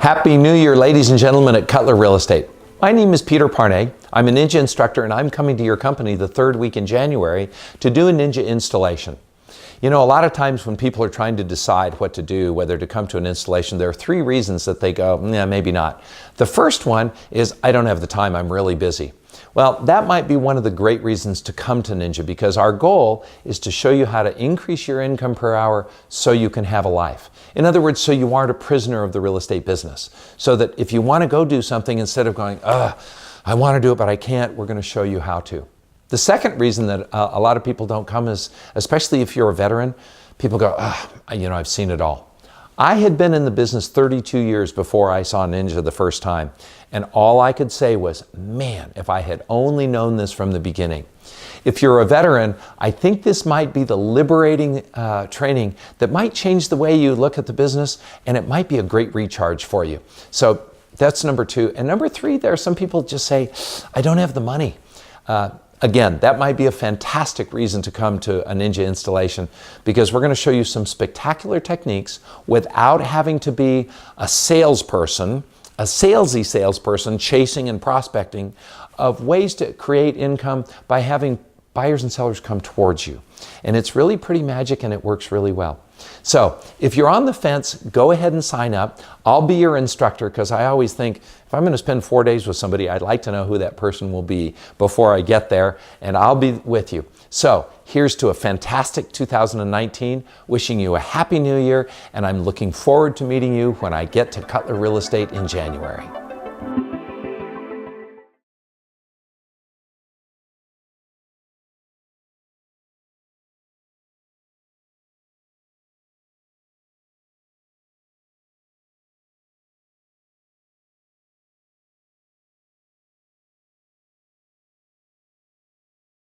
Happy New Year, ladies and gentlemen at Cutler Real Estate. My name is Peter Parnay. I'm a Ninja instructor and I'm coming to your company the third week in January to do a Ninja installation. You know, a lot of times when people are trying to decide what to do, whether to come to an installation, there are three reasons that they go, yeah, maybe not. The first one is, I don't have the time, I'm really busy. Well, that might be one of the great reasons to come to Ninja, because our goal is to show you how to increase your income per hour so you can have a life. In other words, so you aren't a prisoner of the real estate business. So that if you want to go do something, instead of going, I want to do it, but I can't, we're going to show you how to. The second reason that a lot of people don't come is, especially if you're a veteran, people go, I've seen it all. I had been in the business 32 years before I saw Ninja the first time. And all I could say was, man, if I had only known this from the beginning. If you're a veteran, I think this might be the liberating training that might change the way you look at the business, and it might be a great recharge for you. So that's number two. And number three, there are some people just say, I don't have the money. Again, that might be a fantastic reason to come to a Ninja installation, because we're going to show you some spectacular techniques without having to be a salesperson, a salesy salesperson chasing and prospecting, of ways to create income by having buyers and sellers come towards you. And it's really pretty magic and it works really well. So if you're on the fence, go ahead and sign up. I'll be your instructor, because I always think if I'm going to spend 4 days with somebody, I'd like to know who that person will be before I get there, and I'll be with you. So here's to a fantastic 2019, wishing you a happy new year, and I'm looking forward to meeting you when I get to Cutler Real Estate in January.